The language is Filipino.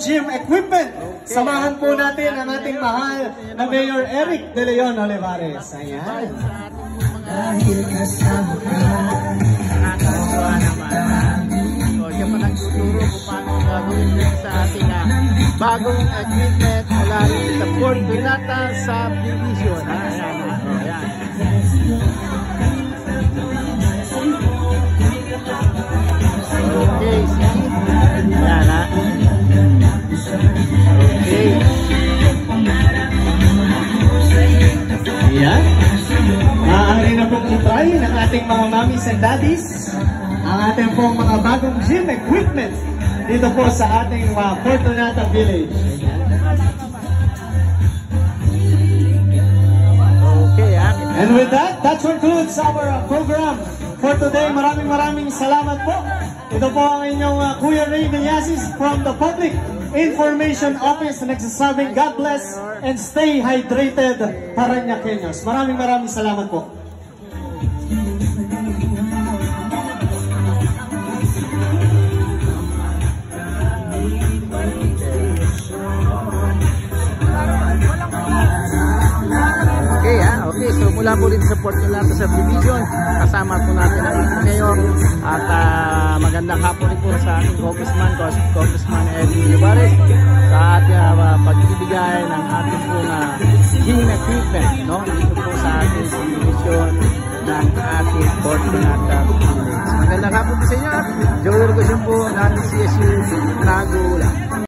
gym equipment. Samahan po natin ang ating mahal na Mayor Eric De Leon Olivares. Ayan. Dahil kasama ka, nakakatuwa naman. So, siya pa nagtuturo kung paano gagawin yun sa ating bagong equipment mula rin sa Fortunata Subdivision. Ayan. Okay, ayan ha. Okay. Ayan. Maaari na pong i-try ng ating mga mommies and daddies ang ating pong mga bagong gym equipment dito po sa ating Fortunata Village. Okay, and with that concludes our program for today. Maraming salamat po. Ito po ang inyong Kuya Ray Villasis from the Public Information Office na nagsasabing God bless and stay hydrated, Parañaqueños. Maraming salamat po. Okay, so mula po rin sa Fortunata Subdivision, kasama po natin ang ating mayor at magandang hapon rin po sa ating Congressman Eric Olivares sa ating pagbibigay ng ating pong gym equipment, no? Dito po sa ating subdivision ng ating Fortunata Village. Magandang hapon po sa inyo at Joel Gosyon po ng CSU Nagula.